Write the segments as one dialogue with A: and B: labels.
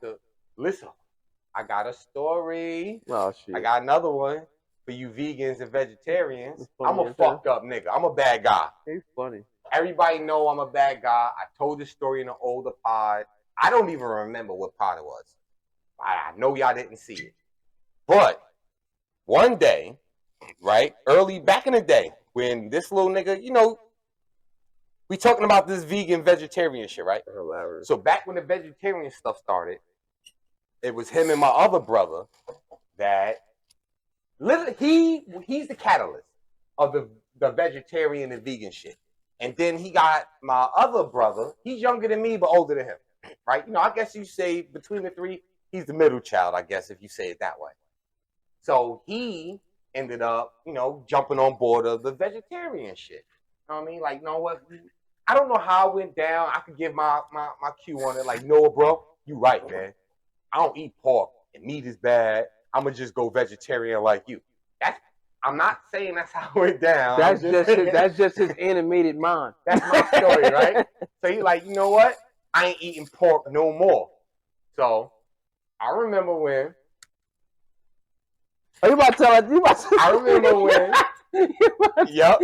A: have to listen. I got a story.
B: Oh shit.
A: I got another one for you vegans and vegetarians. I'm a fucked up nigga. I'm a bad guy.
B: He's funny.
A: Everybody know I'm a bad guy. I told this story in an older pod. I don't even remember what pod it was. I know y'all didn't see it. But one day, right, early back in the day, when this little nigga, you know, we talking about this vegan vegetarian shit, right?
B: Hilarious.
A: So back when the vegetarian stuff started, it was him and my other brother that he's the catalyst of the vegetarian and vegan shit. And then he got my other brother. He's younger than me, but older than him, right? You know, I guess you say between the three, he's the middle child, I guess, if you say it that way. So he ended up, you know, jumping on board of the vegetarian shit. You know what I mean? Like, you know what? I don't know how it went down. I could give my cue on it. Like, no, bro, you right, man. I don't eat pork, and meat is bad. I'm going to just go vegetarian like you. I'm not saying that's how it went down.
B: That's just his animated mind.
A: That's my story, right? So he's like, you know what? I ain't eating pork no more. So I remember when.
B: Oh, you about to tell us?
A: I remember when. Yep.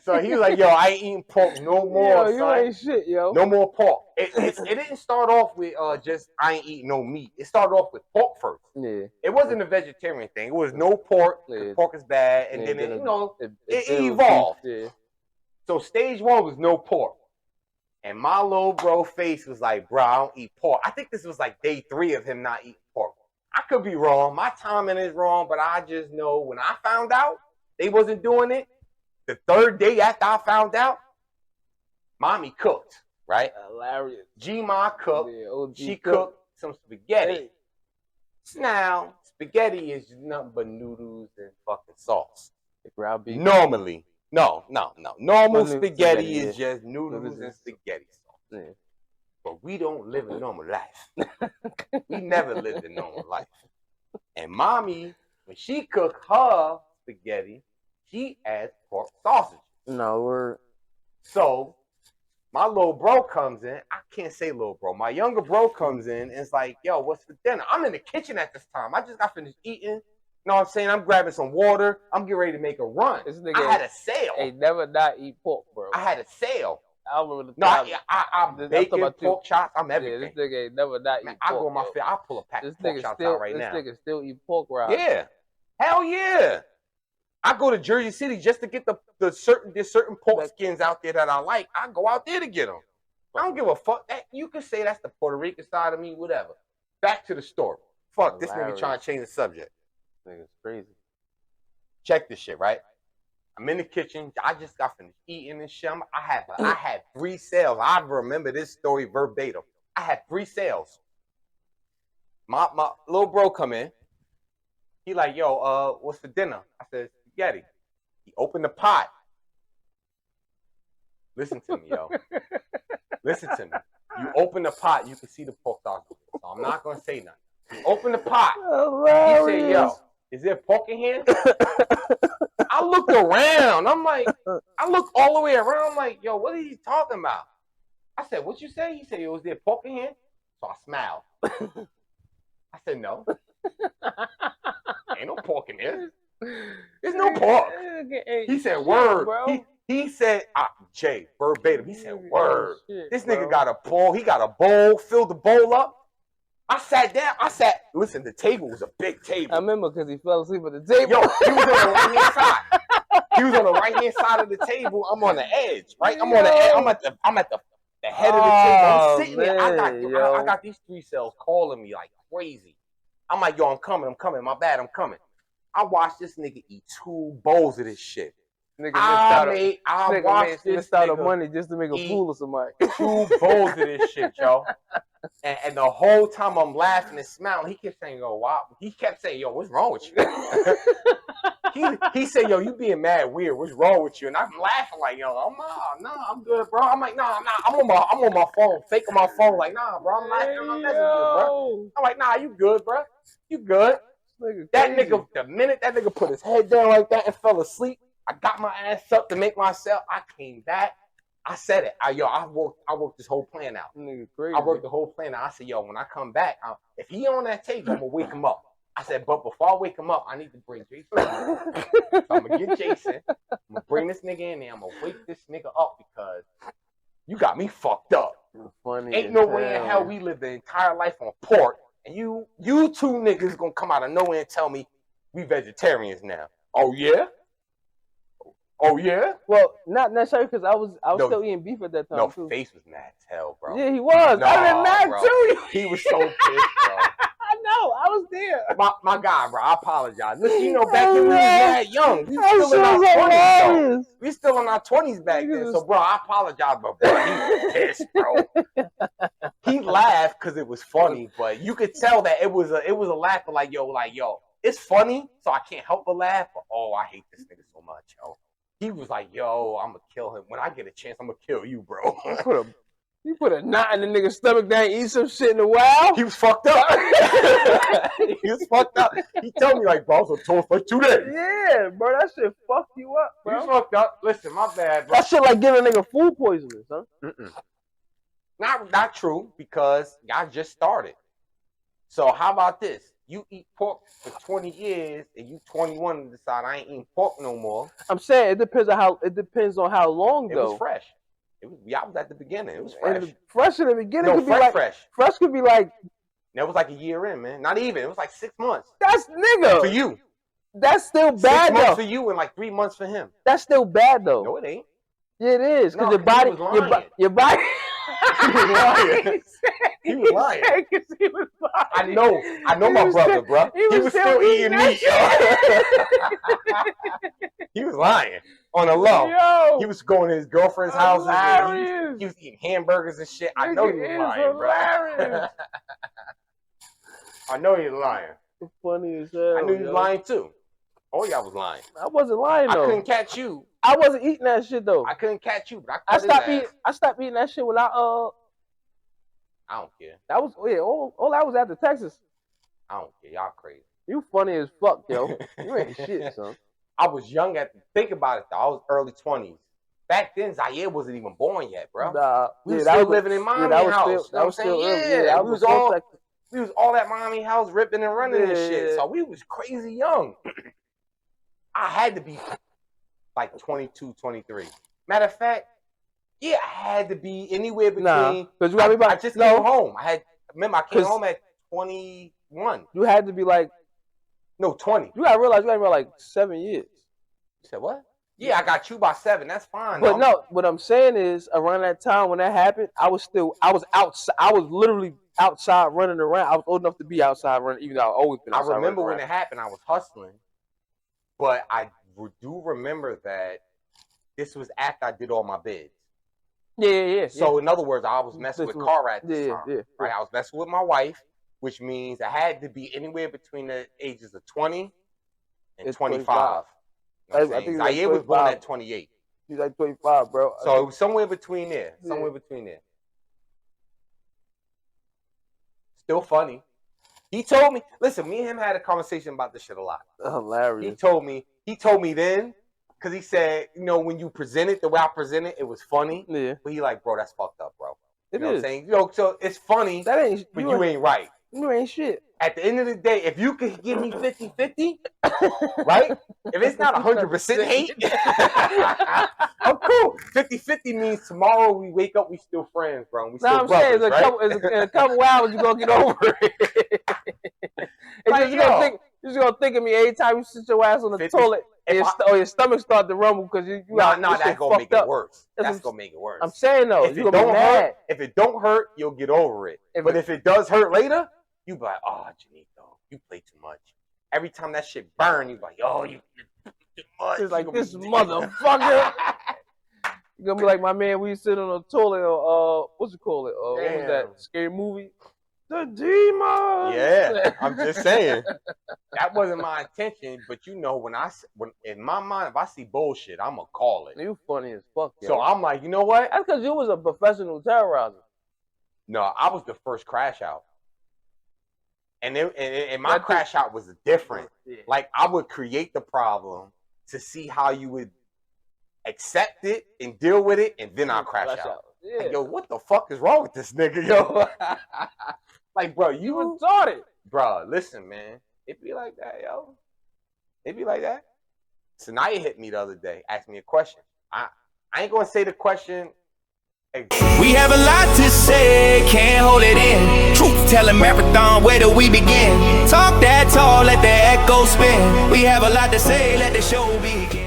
A: So he was like, yo, I ain't eating pork no more.
B: Yo, you
A: son.
B: ain't shit, yo.
A: No more pork. It didn't start off with just I ain't eating no meat. It started off with pork first.
B: Yeah.
A: It wasn't a vegetarian thing. It was no pork.
B: Yeah.
A: Pork is bad, and then it evolved.
B: Yeah.
A: So stage one was no pork, and my little bro face was like, bro, I don't eat pork. I think this was like day 3 of him not eating pork. I could be wrong. My timing is wrong, but I just know when I found out they wasn't doing it, the 3rd day after I found out, mommy cooked, right?
B: Hilarious.
A: G-Ma cooked.
B: Yeah,
A: she cooked some spaghetti. Hey. Now, spaghetti is nothing but noodles and fucking sauce.
B: Beef.
A: Normally. No. Normal spaghetti is just noodles and spaghetti sauce. Yeah. But we don't live a normal life. We never lived a normal life. And mommy, when she cooked her spaghetti, she adds pork sausage.
B: No,
A: So my little bro comes in. I can't say little bro. My younger bro comes in and is like, yo, what's for dinner? I'm in the kitchen at this time. I just got finished eating. You know what I'm saying? I'm grabbing some water. I'm getting ready to make a run. I had a sale.
B: Hey, never not eat pork, bro.
A: I had a sale.
B: I remember the time.
A: I'm baking pork chops. I'm everything.
B: Yeah, this nigga ain't never not eat pork.
A: I go on my field. I'll pull a pack of pork chops out right now.
B: This nigga still eat pork right.
A: Yeah. Hell yeah. I go to Jersey City just to get there's certain pork skins out there that I like. I go out there to get them. I don't give a fuck. You can say that's the Puerto Rican side of me, whatever. Back to the story. Fuck, this nigga trying to change the subject.
B: This nigga's crazy.
A: Check this shit, right? I'm in the kitchen. I just got finished eating and shit. I had 3 sales. I remember this story verbatim. I had 3 sales. My little bro come in. He like, yo, what's for dinner? I said, spaghetti. He opened the pot. Listen to me, yo. Listen to me. You open the pot, you can see the pork sausage. So I'm not going to say nothing. He opened the pot. Hilarious. He said, yo, is there pork in here? I looked around. I'm like, I looked all the way around. I'm like, yo, what are you talking about? I said, what you say? He said, yo, is there pork in here? So I smiled. I said, no. Ain't no pork in here. There's no pork. He said, word. He said, Jay, verbatim. He said, word. This nigga got a bowl. He got a bowl, filled the bowl up. I sat down. Listen, the table was a big table.
B: I remember because he fell asleep at the table.
A: Yo, he was on the right-hand side. He was on the right-hand side of the table. I'm on the edge, right? I'm on the edge. I'm at the head of the table. I'm sitting there. I got these 3 cells calling me like crazy. I'm like, yo, I'm coming. My bad, I'm coming. I watched this nigga eat 2 bowls of this shit.
B: I missed out on money just to make a fool of somebody.
A: 2 bowls of this shit, yo. And the whole time I'm laughing and smiling, he kept saying, yo, wow. He kept saying, yo, what's wrong with you? he said, yo, you being mad weird. What's wrong with you? And I'm laughing like, yo, I'm good, bro. I'm like, nah, I'm on my phone, faking my phone. Like, nah, bro, I'm laughing. I'm messing with you, bro. I'm like, nah, you good, bro. You good. That nigga, the minute that nigga put his head down like that and fell asleep, I got my ass up to make myself. I came back. I said it. I worked this whole plan out.
B: Nigga crazy.
A: I worked the whole plan out. I said, yo, when I come back, if he on that table, I'm gonna wake him up. I said, but before I wake him up, I need to bring Jason. So I'm gonna get Jason. I'm gonna bring this nigga in there. I'm gonna wake this nigga up because you got me fucked up.
B: Funny.
A: Ain't no way in hell we live the entire life on pork, and you two niggas gonna come out of nowhere and tell me we vegetarians now. Oh yeah? Oh yeah?
B: Well, not necessarily because I was still eating beef at that time.
A: No,
B: too.
A: Face was mad as hell, bro.
B: Yeah, he was.
A: No,
B: I didn't mad
A: bro.
B: too.
A: He was so pissed, bro.
B: I know. I was there.
A: My guy, bro. I apologize. Listen, you know, back then we was mad young. We was still in our 20s, though. We still in our 20s back then. So, bro, I apologize, but bro, he was pissed, bro. He laughed because it was funny, but you could tell that it was a laugh of like, yo, it's funny, so I can't help but laugh. But oh, I hate this nigga so much, yo. He was like, yo, I'm gonna kill him. When I get a chance, I'm gonna kill you, bro.
B: You put a knot in the nigga's stomach that ain't eat some shit in a while.
A: He was fucked up. He was fucked up. He told me like, bro, I was on tour for 2 days.
B: Yeah, bro, that shit fucked you up, bro.
A: You fucked up. Listen, my bad, bro.
B: That shit like giving a nigga food poisoning, son.
A: Not true, because y'all just started. So how about this? You eat pork for 20 years and you 21 and decide I ain't eating pork no more.
B: I'm saying it depends on how long though.
A: It was fresh. I was at the beginning. It was fresh.
B: Fresh in the beginning
A: No,
B: could be like
A: fresh.
B: Fresh could be like.
A: That was like a year in, man. Not even. It was like 6 months.
B: That's nigga.
A: For you.
B: That's still bad
A: 6 months
B: though.
A: for you and like 3 months for him.
B: That's still bad though.
A: No, it ain't.
B: Yeah, it is. Because
A: No,
B: your body. Your body.
A: He was lying. He was lying.
B: He was lying.
A: I know my brother, bro. He was still eating meat, yo. He was lying on the low.
B: Yo,
A: he was going to his girlfriend's house.
B: Hilarious.
A: He was eating hamburgers and shit. I know he was lying, bro. I know he was lying.
B: Funny as hell.
A: I knew he was lying too. Oh, y'all was lying.
B: I wasn't lying though.
A: I couldn't catch you.
B: I wasn't eating that shit though.
A: I couldn't catch you, but
B: I stopped eating that shit without
A: I don't care.
B: That was all that was after Texas.
A: I don't care. Y'all crazy.
B: You funny as fuck, yo. You ain't shit, son.
A: I was young think about it though. I was early 20s. Back then, Zaire wasn't even born yet, bro.
B: Nah,
A: we was still living in Miami house.
B: That was still early.
A: Yeah, we was all at Miami house ripping and running and shit. So we was crazy young. I had to be like 22, 23. Matter of fact, yeah, I had to be anywhere between.
B: Because you got me
A: I just came home. I came home at 21.
B: You had to be like
A: 20.
B: You gotta realize you got like 7 years.
A: You said what? Yeah, I got you by 7. That's fine.
B: But no, what I'm saying is around that time when that happened, I was outside. I was literally outside running around. I was old enough to be outside running, even though I've always been outside.
A: I remember when it happened, I was hustling. But I do remember that this was after I did all my bids.
B: Yeah.
A: So in other words, I was messing with car at this time.
B: Yeah.
A: Right? I was messing with my wife, which means I had to be anywhere between the ages of 20 and 25. You know I think Zaire was born at 28.
B: He's like 25, bro.
A: So it was somewhere between there. Somewhere between there. Still funny. He told me, listen, me and him had a conversation about this shit a lot.
B: Hilarious.
A: He told me then, because he said, when you present it, the way I present it, it was funny.
B: Yeah.
A: But he like, bro, that's fucked up, bro.
B: It
A: know
B: is.
A: What I'm saying? So it's funny, but you ain't right.
B: You ain't shit.
A: At the end of the day, if you could give me 50-50, right? If it's not 100% hate, I'm cool. 50-50 means tomorrow we wake up, we still friends, bro. We still brothers, right?
B: In a couple hours, you're going to get over it. You're just going to think of me every time you sit your ass on the toilet. Your stomach start to rumble because you
A: that's going to make it worse. That's going to make it worse.
B: I'm saying, though, you're going to be mad.
A: If it don't hurt, you'll get over it. But if it does hurt later, you be like, oh, Janito, you play too much. Every time that shit burn, you be like, oh, you play too much.
B: It's like, this motherfucker. You're going to be like my man, we sit on the toilet, what's it called? What was that scary movie? The Demon.
A: Yeah, I'm just saying. That wasn't my intention, but when in my mind, if I see bullshit, I'm going to call it.
B: You funny as fuck, yo.
A: So I'm like, you know what?
B: That's because you was a professional terrorizer.
A: No, I was the first crash out. And my crash out was different. Yeah. Like, I would create the problem to see how you would accept it and deal with it, and then I'll crash out.
B: Yeah.
A: Like, yo, what the fuck is wrong with this nigga, yo? Like, bro, you
B: retarded.
A: Bro, listen, man. It be like that, yo. It be like that. Sanaya hit me the other day, asked me a question. I ain't gonna say the question.
C: We have a lot to say, can't hold it in. Truth telling marathon, where do we begin? Talk that tall, let the echo spin. We have a lot to say, let the show begin.